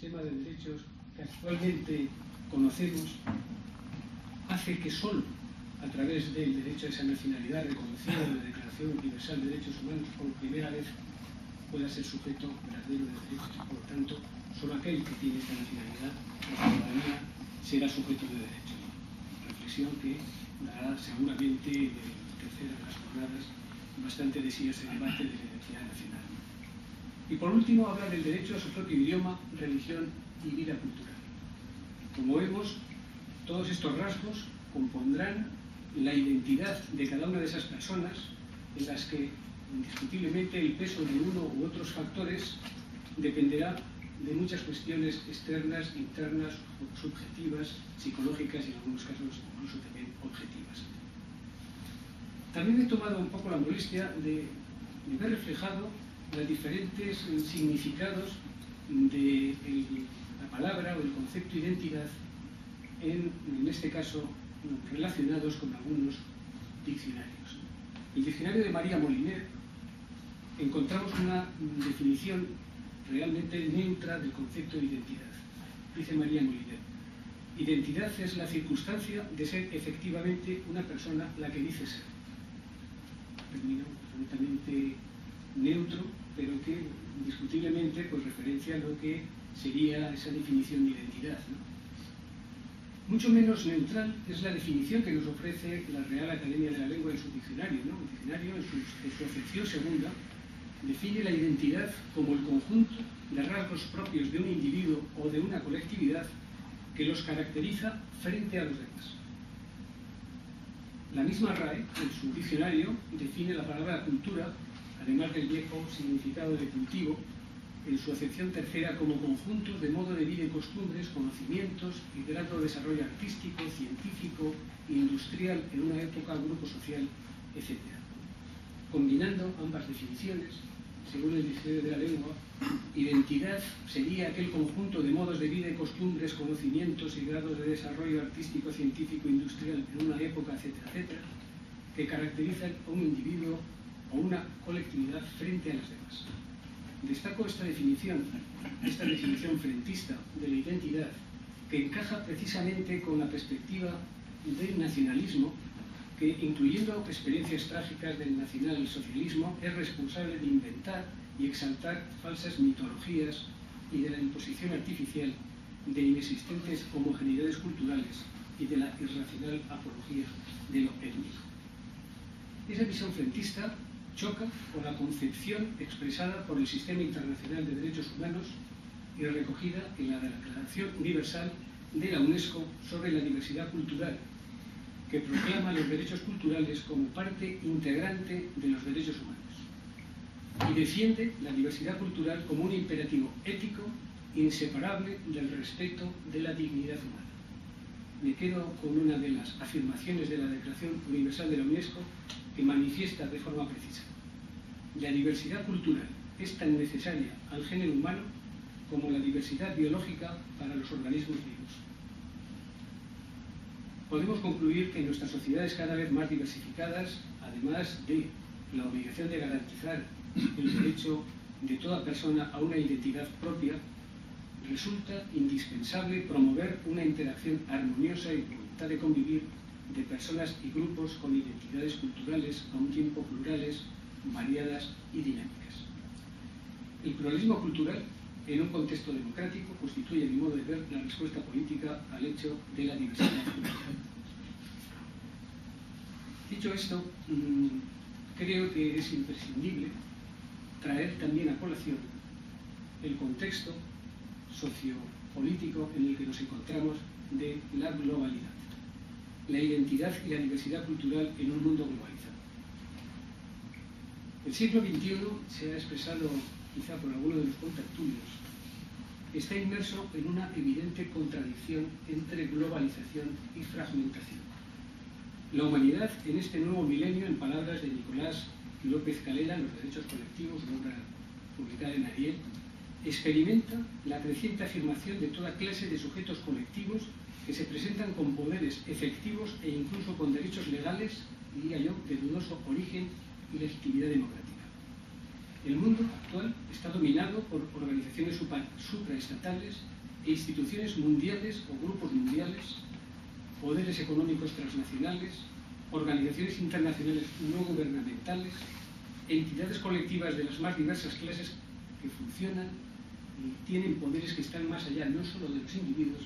sistema de derechos que actualmente conocemos hace que solo a través del derecho a esa nacionalidad reconocido en la Declaración Universal de Derechos Humanos por primera vez pueda ser sujeto verdadero de derechos y por lo tanto solo aquel que tiene esta nacionalidad o ciudadanía será sujeto de derechos. Reflexión que dará seguramente en la tercera de las jornadas bastante de sí ese debate de la identidad nacional. Y por último habla del derecho a su propio idioma, religión y vida cultural. Como vemos, todos estos rasgos compondrán la identidad de cada una de esas personas en las que indiscutiblemente el peso de uno u otros factores dependerá de muchas cuestiones externas, internas, subjetivas, psicológicas y en algunos casos incluso también objetivas. También he tomado un poco la molestia de ver reflejado los diferentes significados de la palabra o el concepto identidad en este caso relacionados con algunos diccionarios. En el diccionario de María Moliner encontramos una definición realmente neutra del concepto de identidad. Dice María Moliner: identidad es la circunstancia de ser efectivamente una persona la que dice ser. Término absolutamente neutro, pero que indiscutiblemente pues referencia a lo que sería esa definición de identidad, ¿no? Mucho menos neutral es la definición que nos ofrece la Real Academia de la Lengua en su diccionario, ¿no? El diccionario, en su acepción segunda, define la identidad como el conjunto de rasgos propios de un individuo o de una colectividad que los caracteriza frente a los demás. La misma RAE, en su diccionario, define la palabra cultura, además del viejo significado de cultivo, en su acepción tercera como conjunto de modo de vida y costumbres, conocimientos y grado de desarrollo artístico, científico, industrial en una época, grupo social, etc. Combinando ambas definiciones, según el Diccionario de la Lengua, identidad sería aquel conjunto de modos de vida y costumbres, conocimientos y grados de desarrollo artístico, científico, industrial en una época, etcétera, etcétera, que caracterizan a un individuo o una colectividad frente a las demás. Destaco esta definición frentista de la identidad, que encaja precisamente con la perspectiva del nacionalismo, que, incluyendo experiencias trágicas del nacionalsocialismo, es responsable de inventar y exaltar falsas mitologías y de la imposición artificial de inexistentes homogeneidades culturales y de la irracional apología de lo étnico. Esa visión frentista choca con la concepción expresada por el Sistema Internacional de Derechos Humanos y recogida en la Declaración Universal de la UNESCO sobre la diversidad cultural, que proclama los derechos culturales como parte integrante de los derechos humanos y defiende la diversidad cultural como un imperativo ético inseparable del respeto de la dignidad humana. Me quedo con una de las afirmaciones de la Declaración Universal de la UNESCO que manifiesta de forma precisa: la diversidad cultural es tan necesaria al género humano como la diversidad biológica para los organismos vivos. Podemos concluir que en nuestras sociedades cada vez más diversificadas, además de la obligación de garantizar el derecho de toda persona a una identidad propia, resulta indispensable promover una interacción armoniosa y voluntad de convivir de personas y grupos con identidades culturales a un tiempo plurales, variadas y dinámicas. El pluralismo cultural, en un contexto democrático, constituye, a mi modo de ver, la respuesta política al hecho de la diversidad cultural. Dicho esto, creo que es imprescindible traer también a colación el contexto sociopolítico en el que nos encontramos de la globalidad, la identidad y la diversidad cultural en un mundo globalizado. El siglo XXI, se ha expresado quizá por alguno de los contertulios, está inmerso en una evidente contradicción entre globalización y fragmentación. La humanidad en este nuevo milenio, en palabras de Nicolás López Calela, Los derechos colectivos, una obra publicada en Ariel, experimenta la creciente afirmación de toda clase de sujetos colectivos que se presentan con poderes efectivos e incluso con derechos legales, diría yo, de dudoso origen y legitimidad democrática. El mundo actual está dominado por organizaciones supraestatales e instituciones mundiales o grupos mundiales, poderes económicos transnacionales, organizaciones internacionales no gubernamentales, entidades colectivas de las más diversas clases que funcionan y tienen poderes que están más allá no solo de los individuos,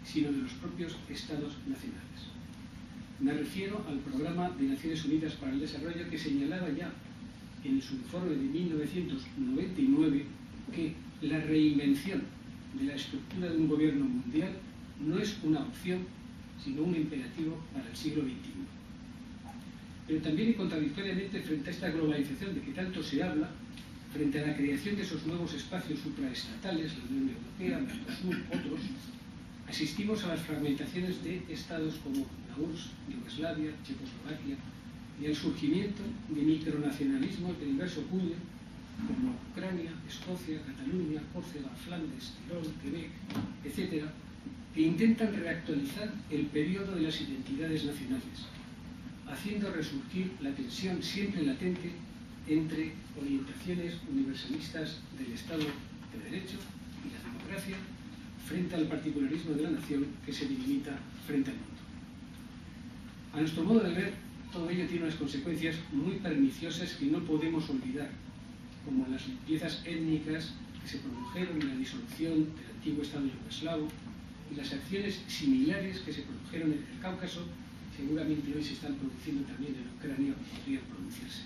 sino de los propios estados nacionales. Me refiero al Programa de Naciones Unidas para el Desarrollo, que señalaba ya en su informe de 1999 que la reinvención de la estructura de un gobierno mundial no es una opción, sino un imperativo para el siglo XXI. Pero también y contradictoriamente frente a esta globalización de que tanto se habla, frente a la creación de esos nuevos espacios supraestatales, la Unión Europea, Mercosur, otros, asistimos a las fragmentaciones de estados como la URSS, Yugoslavia, Checoslovaquia, y al surgimiento de micronacionalismos de diverso puño, como Ucrania, Escocia, Cataluña, Córcega, Flandes, Tirol, Quebec, etc., que intentan reactualizar el periodo de las identidades nacionales, haciendo resurgir la tensión siempre latente entre orientaciones universalistas del Estado de Derecho y la democracia frente al particularismo de la nación que se delimita frente al mundo. A nuestro modo de ver, todo ello tiene unas consecuencias muy perniciosas que no podemos olvidar, como las limpiezas étnicas que se produjeron en la disolución del antiguo Estado yugoslavo y las acciones similares que se produjeron en el Cáucaso, seguramente hoy se están produciendo también en Ucrania o podrían producirse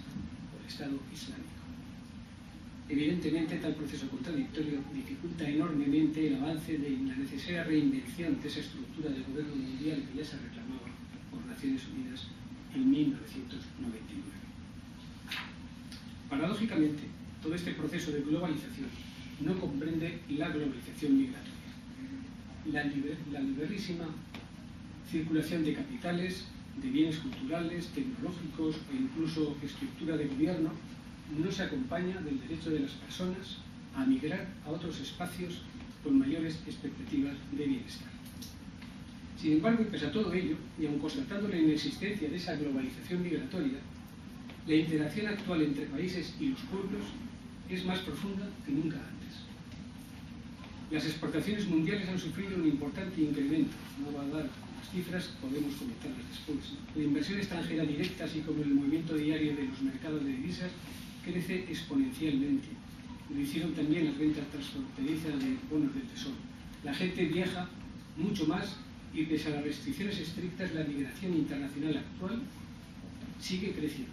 por el Estado Islámico. Evidentemente, tal proceso contradictorio dificulta enormemente el avance de la necesaria reinvención de esa estructura de gobierno mundial que ya se reclamaba por Naciones Unidas en 1999. Paradójicamente, todo este proceso de globalización no comprende la globalización migratoria. La liberísima circulación de capitales, de bienes culturales, tecnológicos e incluso estructura de gobierno no se acompaña del derecho de las personas a migrar a otros espacios con mayores expectativas de bienestar. Sin embargo, y pese a todo ello, y aun constatando la inexistencia de esa globalización migratoria, la interacción actual entre países y los pueblos es más profunda que nunca antes. Las exportaciones mundiales han sufrido un importante incremento. No va a dar las cifras, podemos comentarlas después. La inversión extranjera directa, así como el movimiento diario de los mercados de divisas, crece exponencialmente. Lo hicieron también las ventas transfronterizas de bonos del Tesoro. La gente viaja mucho más y pese a las restricciones estrictas, la migración internacional actual sigue creciendo.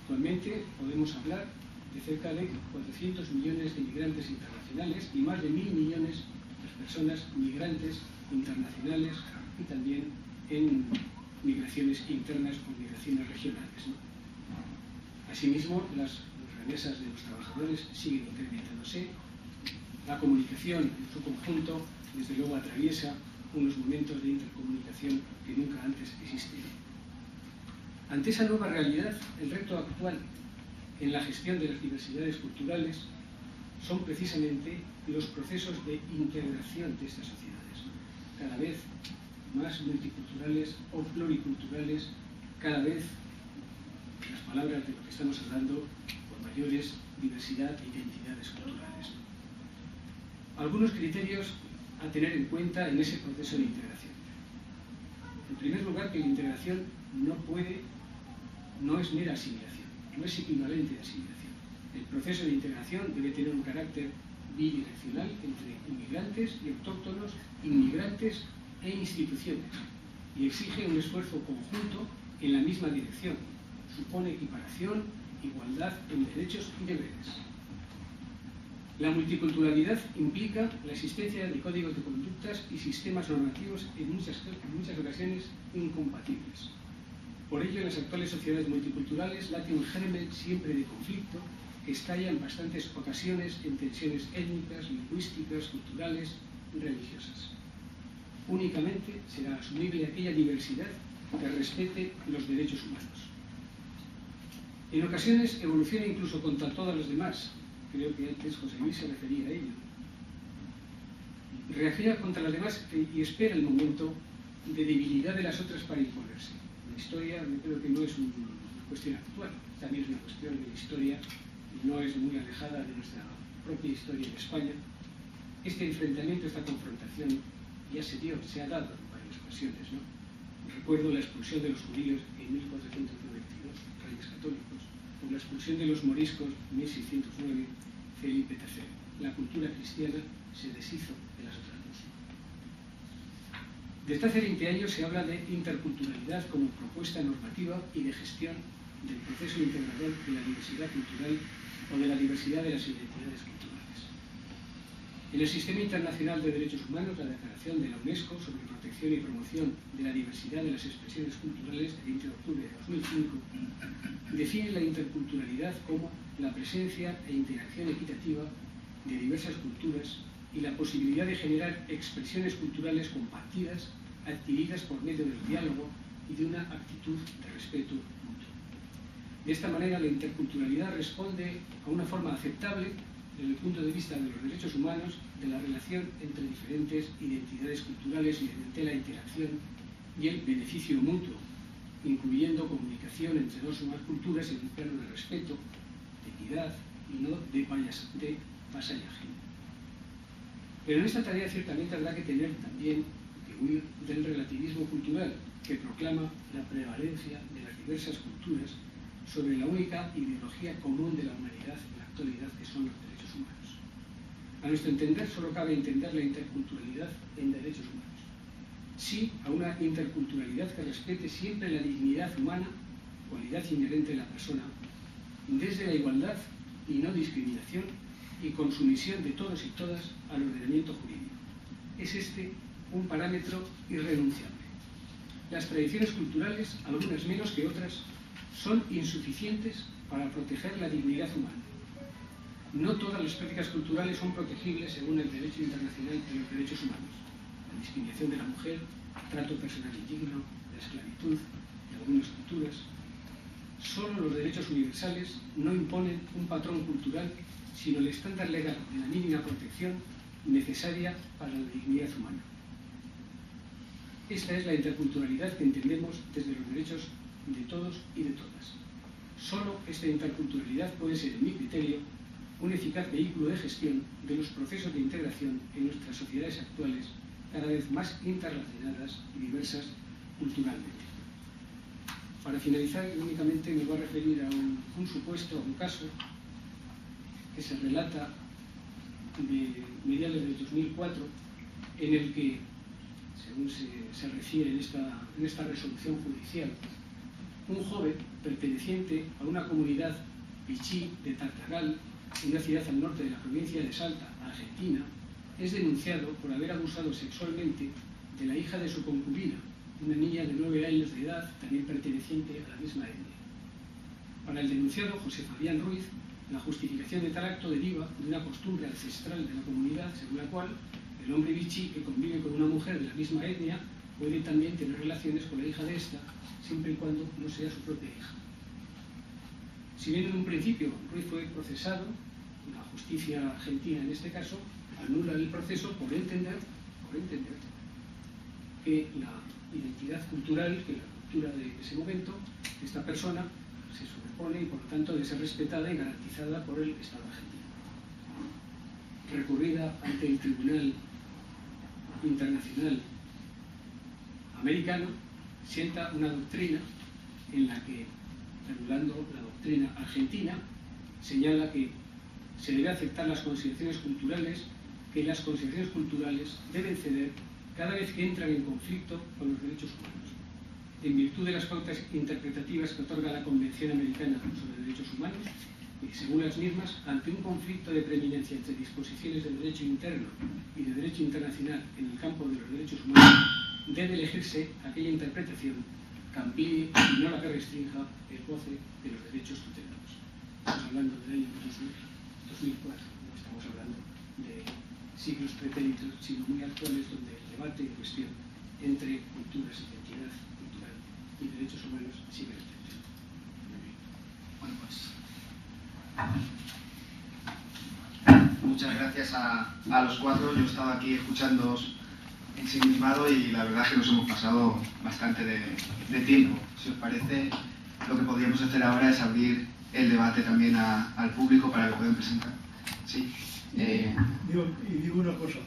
Actualmente podemos hablar de cerca de 400 millones de migrantes internacionales y más de 1.000 millones de personas migrantes internacionales y también en migraciones internas o migraciones regionales, ¿no? Asimismo, las remesas de los trabajadores siguen incrementándose. La comunicación en su conjunto, desde luego, atraviesa unos momentos de intercomunicación que nunca antes existieron. Ante esa nueva realidad, el reto actual en la gestión de las diversidades culturales son precisamente los procesos de integración de estas sociedades, cada vez más multiculturales o pluriculturales, cada vez, en las palabras de lo que estamos hablando, con mayores diversidad e identidades culturales. Algunos criterios a tener en cuenta en ese proceso de integración. En primer lugar, que la integración no es mera asimilación, no es equivalente a asimilación. El proceso de integración debe tener un carácter bidireccional entre inmigrantes y autóctonos, inmigrantes e instituciones, y exige un esfuerzo conjunto en la misma dirección. Supone equiparación, igualdad en derechos y deberes. La multiculturalidad implica la existencia de códigos de conductas y sistemas normativos en muchas ocasiones incompatibles. Por ello, en las actuales sociedades multiculturales late un germen siempre de conflicto que estalla en bastantes ocasiones en tensiones étnicas, lingüísticas, culturales y religiosas. Únicamente será asumible aquella diversidad que respete los derechos humanos. En ocasiones evoluciona incluso contra todas las demás. Creo que antes José Luis se refería a ello. Reacciona contra las demás y espera el momento de debilidad de las otras para imponerse. La historia, yo creo que no es una cuestión actual, también es una cuestión de la historia y no es muy alejada de nuestra propia historia en España, este enfrentamiento, esta confrontación ya se ha dado en varias ocasiones, ¿no? Recuerdo la expulsión de los judíos en 1492, reyes católicos, o la expulsión de los moriscos en 1609, Felipe III. La cultura cristiana se deshizo de las otras dos. Desde hace 20 años se habla de interculturalidad como propuesta normativa y de gestión del proceso integrador de la diversidad cultural o de la diversidad de las identidades culturales. En el Sistema Internacional de Derechos Humanos, la Declaración de la UNESCO sobre protección y promoción de la diversidad de las expresiones culturales, de 20 de octubre de 2005, define la interculturalidad como la presencia e interacción equitativa de diversas culturas y la posibilidad de generar expresiones culturales compartidas, adquiridas por medio del diálogo y de una actitud de respeto mutuo. De esta manera, la interculturalidad responde a una forma aceptable desde el punto de vista de los derechos humanos, de la relación entre diferentes identidades culturales mediante la interacción y el beneficio mutuo, incluyendo comunicación entre dos o más culturas en un plano de respeto, de equidad y no de vasallaje. Pero en esta tarea ciertamente habrá que tener también que huir del relativismo cultural que proclama la prevalencia de las diversas culturas sobre la única ideología común de la humanidad en la actualidad, que son los derechos humanos. A nuestro entender, solo cabe entender la interculturalidad en derechos humanos. Sí a una interculturalidad que respete siempre la dignidad humana, cualidad inherente de la persona, desde la igualdad y no discriminación, y con sumisión de todos y todas al ordenamiento jurídico. Es este un parámetro irrenunciable. Las tradiciones culturales, algunas menos que otras, son insuficientes para proteger la dignidad humana. No todas las prácticas culturales son protegibles según el derecho internacional de los derechos humanos. La discriminación de la mujer, trato personal indigno, la esclavitud de algunas culturas. Solo los derechos universales no imponen un patrón cultural, sino el estándar legal de la mínima protección necesaria para la dignidad humana. Esta es la interculturalidad que entendemos desde los derechos de todos y de todas. Solo esta interculturalidad puede ser, en mi criterio, un eficaz vehículo de gestión de los procesos de integración en nuestras sociedades actuales, cada vez más interrelacionadas y diversas culturalmente. Para finalizar, únicamente me voy a referir a un supuesto, a un caso que se relata de mediados del 2004, en el que, según se refiere en esta resolución judicial, un joven perteneciente a una comunidad pichí de Tartagal, una ciudad al norte de la provincia de Salta, Argentina, es denunciado por haber abusado sexualmente de la hija de su concubina, una niña de 9 años de edad, también perteneciente a la misma etnia. Para el denunciado, José Fabián Ruiz, la justificación de tal acto deriva de una costumbre ancestral de la comunidad, según la cual el hombre bichí que convive con una mujer de la misma etnia puede también tener relaciones con la hija de esta, siempre y cuando no sea su propia hija. Si bien en un principio Ruiz fue procesado, la justicia argentina en este caso anula el proceso por entender que la identidad cultural, que la cultura de ese momento, esta persona se sobrepone y por lo tanto debe ser respetada y garantizada por el Estado argentino. Recurrida ante el Tribunal Internacional Americano, sienta una doctrina en la que, anulando la doctrina argentina, señala que se debe aceptar las consideraciones culturales, que las consideraciones culturales deben ceder cada vez que entran en conflicto con los derechos humanos, en virtud de las pautas interpretativas que otorga la Convención Americana sobre Derechos Humanos, y según las mismas, ante un conflicto de preeminencia entre disposiciones de derecho interno y de derecho internacional en el campo de los derechos humanos, debe elegirse aquella interpretación que amplíe y no la que restrinja el goce de los derechos tutelados. Estamos hablando del año 2004, no estamos hablando de siglos pretéritos, sino muy actuales, donde el debate en cuestión entre culturas, identidad cultural y derechos humanos sigue existiendo. Bueno, pues muchas gracias a los cuatro. Yo he estado aquí escuchándoos ensimismado y la verdad es que nos hemos pasado bastante de tiempo. Si os parece, lo que podríamos hacer ahora es abrir el debate también al público para que puedan presentar. Sí. Digo una cosa,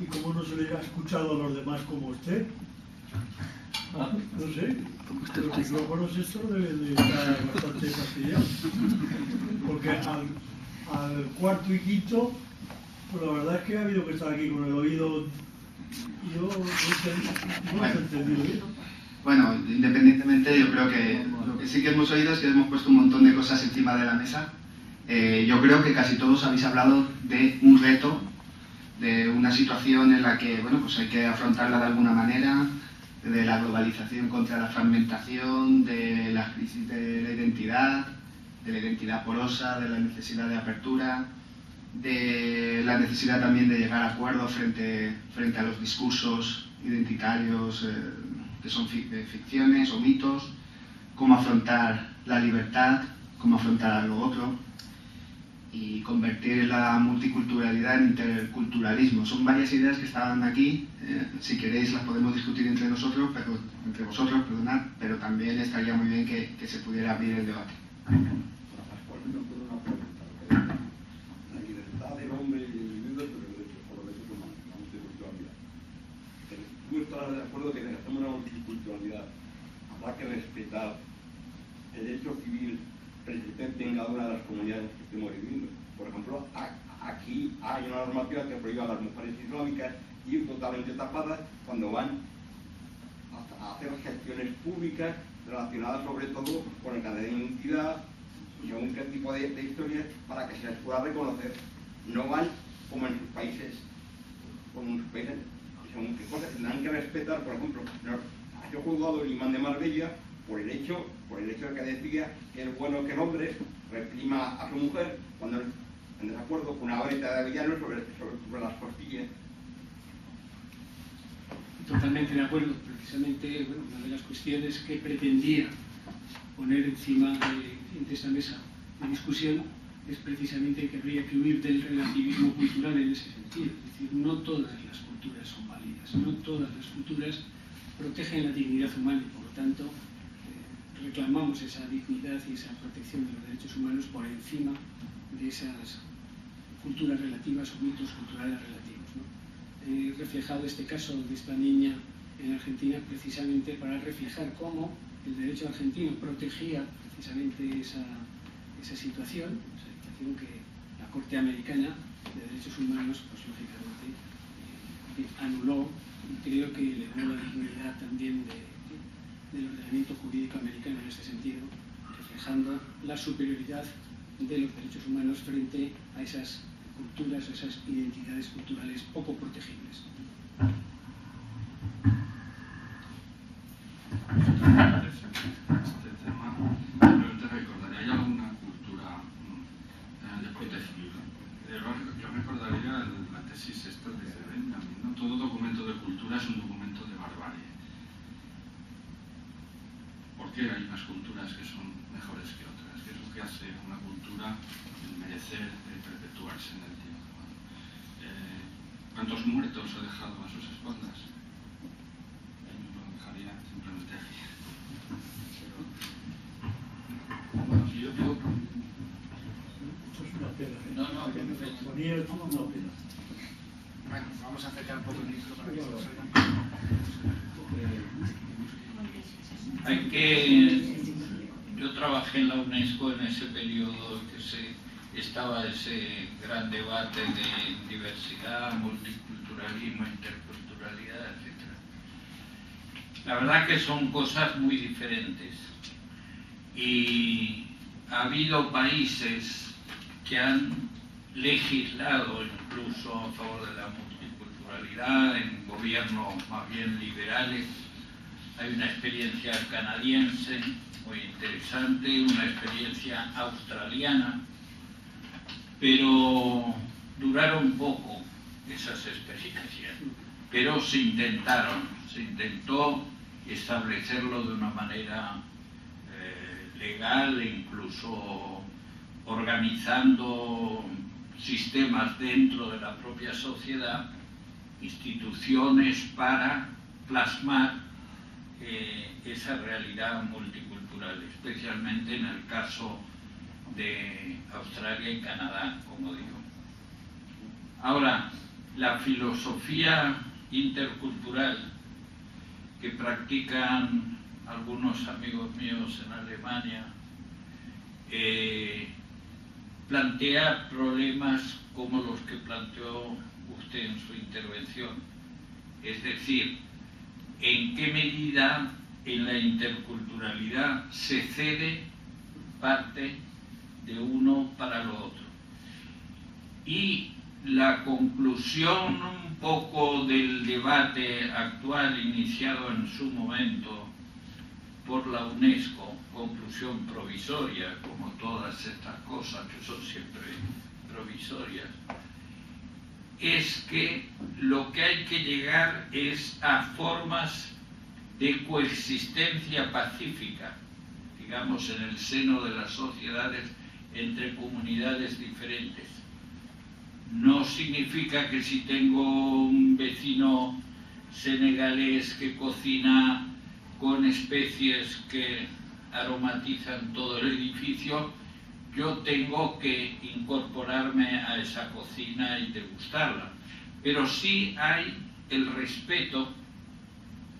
¿y cómo no se le ha escuchado a los demás como usted? No sé, los micrófonos estos deben de estar bastante fastidiados. Porque al cuarto y quinto, pues la verdad es que ha habido que estar aquí con el oído. Yo no he entendido bien. Bueno, independientemente, yo creo que lo que sí que hemos oído es que hemos puesto un montón de cosas encima de la mesa. Yo creo que casi todos habéis hablado de un reto, de una situación en la que, bueno, pues hay que afrontarla de alguna manera, de la globalización contra la fragmentación, de la crisis de la identidad porosa, de la necesidad de apertura, de la necesidad también de llegar a acuerdos frente a los discursos identitarios que son ficciones o mitos, cómo afrontar la libertad, cómo afrontar lo otro y convertir la multiculturalidad en interculturalismo. Son varias ideas que estaban aquí, si queréis las podemos discutir entre vosotros, pero también estaría muy bien que se pudiera abrir el debate. La libertad del hombre y el individuo es el derecho por los derechos humanos, la multiculturalidad. Tú estás de acuerdo que necesitamos una multiculturalidad, habrá que respetar el derecho civil persistente en cada una de las comunidades que estemos viviendo. Por ejemplo, aquí hay una normativa que prohíbe a las mujeres islámicas ir totalmente tapadas cuando van a hacer gestiones públicas relacionadas sobre todo con el carnet de identidad y según qué tipo de historias para que se les pueda reconocer. No van como en sus países, según qué cosas tendrán que respetar. Por ejemplo, yo he juzgado el imán de Marbella por el hecho de que decía que es bueno que el hombre reprima a su mujer cuando en desacuerdo con una vareta de avellano sobre las costillas. Totalmente de acuerdo. Precisamente, bueno, una de las cuestiones que pretendía poner encima de esa mesa de discusión es precisamente que habría que huir del relativismo cultural en ese sentido. Es decir, no todas las culturas son válidas, no todas las culturas protegen la dignidad humana y por lo tanto reclamamos esa dignidad y esa protección de los derechos humanos por encima de esas culturas relativas o mitos culturales relativos, ¿no? He reflejado este caso de esta niña en Argentina precisamente para reflejar cómo el derecho argentino protegía precisamente esa situación que la Corte Americana de Derechos Humanos, pues lógicamente anuló y creo que elevó la dignidad también del ordenamiento jurídico americano en este sentido, reflejando la superioridad de los derechos humanos frente a esas culturas, a esas identidades culturales poco protegibles. Este tema, yo te recordaría, ¿hay alguna cultura de protección? Yo recordaría la tesis esta de Benjamin, ¿no? Todo documento de cultura es un documento de barbarie. ¿Por qué hay unas culturas que son mejores que otras? ¿Qué es lo que hace una cultura merecer perpetuarse en el tiempo? ¿Cuántos muertos ha dejado a sus espaldas? Lo dejaría simplemente aquí. Bueno, si yo digo... Esto es una pena, ¿eh? No, Ponía el fondo una pena. Bueno, vamos a acercar un poco el micro para que se nos oiga. hay que... Yo trabajé en la UNESCO en ese periodo que estaba ese gran debate de diversidad, multiculturalismo, interculturalidad, etc. La verdad que son cosas muy diferentes y ha habido países que han legislado incluso a favor de la multiculturalidad en gobiernos más bien liberales. Hay una experiencia canadiense muy interesante, una experiencia australiana, pero duraron poco esas experiencias, pero se intentó establecerlo de una manera legal, incluso organizando sistemas dentro de la propia sociedad, instituciones para plasmar esa realidad multicultural, especialmente en el caso de Australia y Canadá, como digo. Ahora, la filosofía intercultural que practican algunos amigos míos en Alemania plantea problemas como los que planteó usted en su intervención. Es decir, ¿en qué medida en la interculturalidad se cede parte de uno para lo otro? Y la conclusión un poco del debate actual iniciado en su momento por la UNESCO, conclusión provisoria, como todas estas cosas que son siempre provisorias, es que lo que hay que llegar es a formas de coexistencia pacífica, digamos, en el seno de las sociedades entre comunidades diferentes. No significa que si tengo un vecino senegalés que cocina con especies que aromatizan todo el edificio, yo tengo que incorporarme a esa cocina y degustarla. Pero sí hay el respeto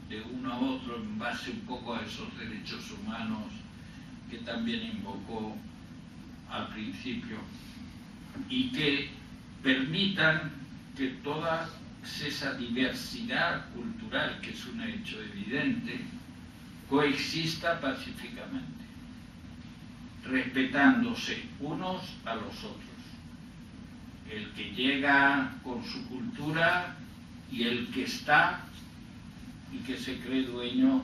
de uno a otro en base un poco a esos derechos humanos que también invocó al principio, y que permitan que toda esa diversidad cultural, que es un hecho evidente, coexista pacíficamente, respetándose unos a los otros. El que llega con su cultura y el que está y que se cree dueño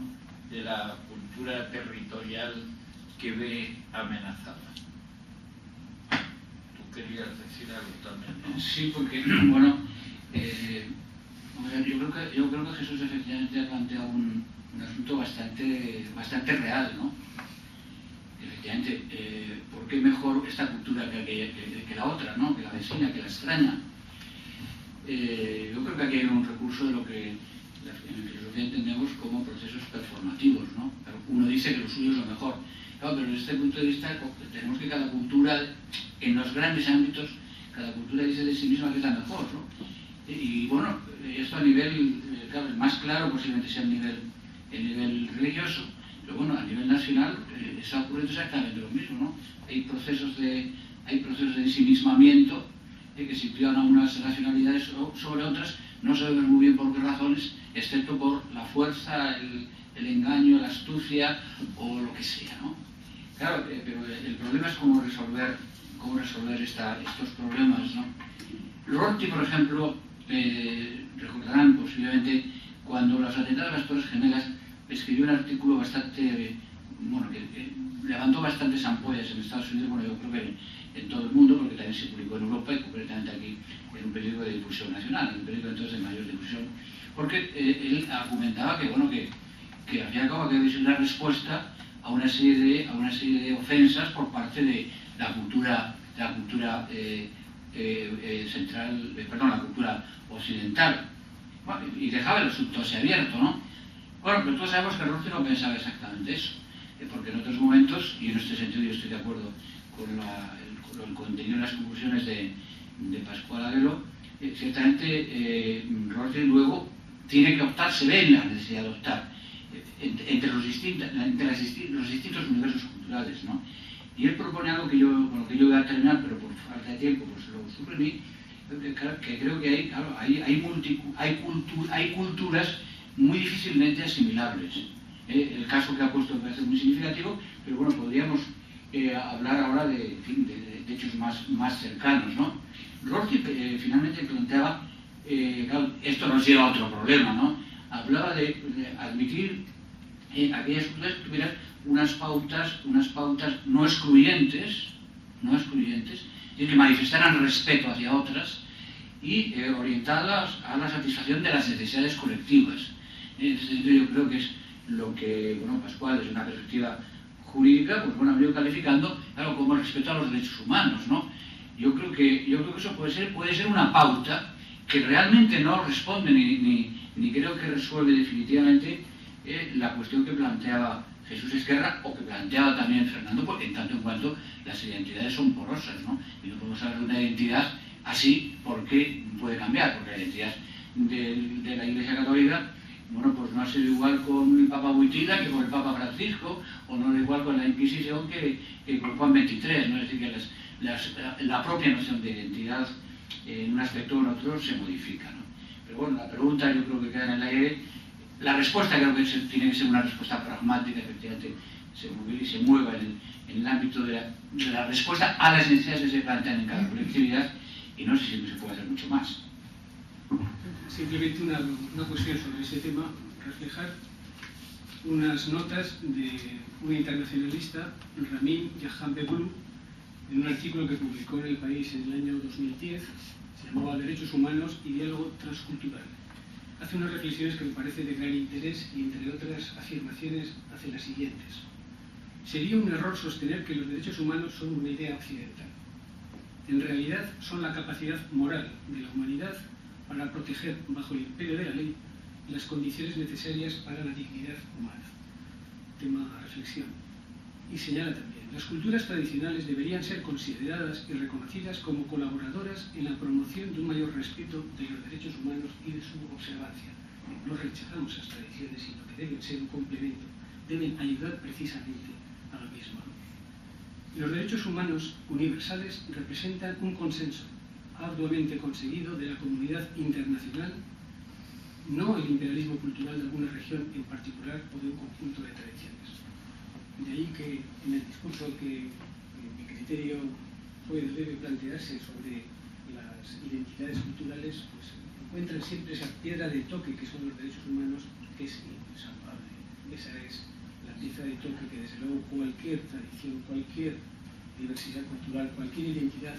de la cultura territorial que ve amenazada. Tú querías decir algo también, ¿no? Sí, porque, bueno, yo creo que Jesús efectivamente ha planteado un asunto bastante real, ¿no? Efectivamente, ¿por qué mejor esta cultura que la otra, ¿no? Que la vecina, que la extraña? Yo creo que aquí hay un recurso de lo que en filosofía entendemos como procesos performativos, ¿no? Uno dice que lo suyo es lo mejor. Claro, pero desde este punto de vista tenemos que cada cultura, en los grandes ámbitos, cada cultura dice de sí misma que es la mejor, ¿no? Y bueno, esto a nivel, claro, el más claro posiblemente sea el nivel religioso, pero bueno, a nivel nacional está ocurriendo exactamente lo mismo, ¿no? Hay procesos de ensimismamiento que sitúan a unas nacionalidades sobre otras, no sabemos muy bien por qué razones, excepto por la fuerza, el engaño, la astucia o lo que sea, ¿no? Claro, pero el problema es cómo resolver estos problemas, ¿no? Rorty, por ejemplo, recordarán posiblemente cuando los atentados de las Torres Gemelas, escribió un artículo bastante, bueno, que levantó bastantes ampollas en Estados Unidos, bueno, yo creo que en todo el mundo, porque también se publicó en Europa y concretamente aquí en un periódico de difusión nacional, en un periódico entonces de mayor difusión, porque él argumentaba que, bueno, que al fin y al cabo había sido una respuesta a una serie de ofensas por parte de la cultura central, la cultura occidental. Bueno, y dejaba el asunto así abierto, ¿no? Bueno, pero todos sabemos que Rorty no pensaba exactamente eso, porque en otros momentos, y en este sentido yo estoy de acuerdo con el contenido de las conclusiones de Pascual Aguelo, ciertamente Rorty luego tiene que optar, se ve en la necesidad de optar entre los distintos universos culturales, ¿no? Y él propone algo que yo voy a terminar, pero por falta de tiempo pues lo suprimí, que creo que hay culturas muy difícilmente asimilables. El caso que ha puesto me parece muy significativo, pero bueno, podríamos hablar ahora de hechos más cercanos, ¿no? Rorty finalmente planteaba, claro, esto nos lleva a otro problema, ¿no? Hablaba de admitir aquellas culturas que tuvieran unas pautas no excluyentes, y que manifestaran respeto hacia otras y orientadas a la satisfacción de las necesidades colectivas. En ese sentido yo creo que es lo que, bueno, Pascual, desde una perspectiva jurídica, pues bueno, ha venido calificando, claro, como respeto a los derechos humanos, ¿no? Yo creo que eso puede ser una pauta que realmente no responde ni creo que resuelve definitivamente la cuestión que planteaba Jesús Esquerra o que planteaba también Fernando, porque en tanto en cuanto las identidades son porosas, ¿no? Y no podemos hablar de una identidad así porque puede cambiar, porque la identidad de la Iglesia Católica, bueno, pues no ha sido igual con el Papa Wojtyla que con el Papa Francisco, o no es igual con la Inquisición que con Juan XXIII, ¿no? Es decir, que la propia noción de identidad en un aspecto o en otro se modifica, ¿no? Pero bueno, la pregunta yo creo que queda en el aire. La respuesta creo que tiene que ser una respuesta pragmática, efectivamente, se mueva en el ámbito de la respuesta a las necesidades que se plantean en cada colectividad, y no sé si se puede hacer mucho más. Simplemente una cuestión sobre ese tema, reflejar unas notas de un internacionalista, Ramin Jahanbeglou, en un artículo que publicó en El País en el año 2010, se llamaba Derechos Humanos y Diálogo Transcultural. Hace unas reflexiones que me parecen de gran interés y, entre otras afirmaciones, hace las siguientes. Sería un error sostener que los derechos humanos son una idea occidental. En realidad son la capacidad moral de la humanidad para proteger, bajo el imperio de la ley, las condiciones necesarias para la dignidad humana. Tema a reflexión. Y señala también, las culturas tradicionales deberían ser consideradas y reconocidas como colaboradoras en la promoción de un mayor respeto de los derechos humanos y de su observancia. No rechazamos esas tradiciones, sino que deben ser un complemento, deben ayudar precisamente a lo mismo. Los derechos humanos universales representan un consenso arduamente conseguido de la comunidad internacional, no el imperialismo cultural de alguna región en particular o de un conjunto de tradiciones. De ahí que en el discurso que mi criterio debe plantearse sobre las identidades culturales, pues encuentran siempre esa piedra de toque que son los derechos humanos, que es insalvable. Esa es la pieza de toque que desde luego cualquier tradición, cualquier diversidad cultural, cualquier identidad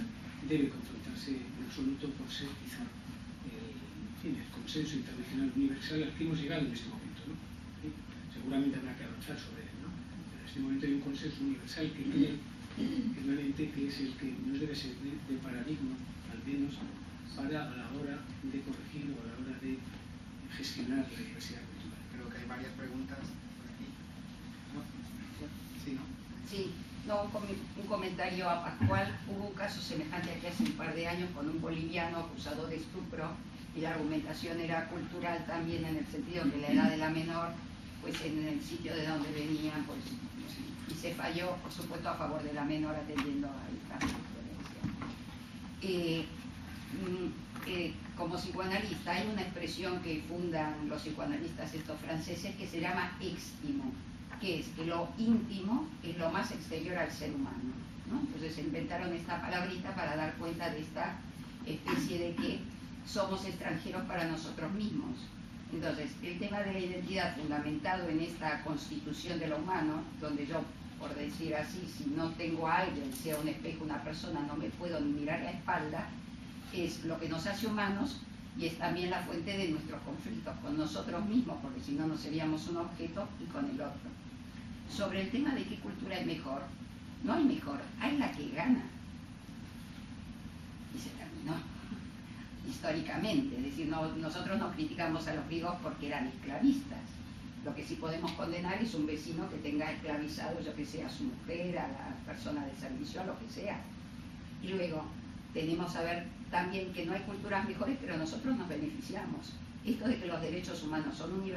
debe confrontarse en absoluto por ser quizá el consenso internacional universal al que hemos llegado en este momento, ¿no? ¿Sí? Seguramente habrá que avanzar sobre él, ¿no? Pero en este momento hay un consenso universal que cree realmente que es el que nos debe servir de paradigma, al menos para a la hora de corregir o a la hora de gestionar la diversidad cultural. Creo que hay varias preguntas por aquí. ¿No? Sí, ¿no? Sí, no, un comentario a Pascual. Hubo un caso semejante aquí hace un par de años con un boliviano acusado de estupro y la argumentación era cultural también, en el sentido que la edad de la menor, pues en el sitio de donde venían, pues, y se falló, por supuesto, a favor de la menor atendiendo a esta violencia. Como psicoanalista hay una expresión que fundan los psicoanalistas estos franceses que se llama extimo, que es que lo íntimo es lo más exterior al ser humano, ¿no? Entonces inventaron esta palabrita para dar cuenta de esta especie de que somos extranjeros para nosotros mismos. Entonces, el tema de la identidad fundamentado en esta constitución de lo humano, donde yo, por decir así, si no tengo a alguien, sea un espejo, una persona, no me puedo ni mirar la espalda, es lo que nos hace humanos y es también la fuente de nuestros conflictos con nosotros mismos, porque si no, no seríamos un objeto, y con el otro. Sobre el tema de qué cultura es mejor, no hay mejor, hay la que gana. Y se terminó. Históricamente, es decir, nosotros no criticamos a los griegos porque eran esclavistas. Lo que sí podemos condenar es un vecino que tenga esclavizado, yo que sé, a su mujer, a la persona de servicio, a lo que sea. Y luego tenemos que saber también que no hay culturas mejores, pero nosotros nos beneficiamos. Esto de que los derechos humanos son universales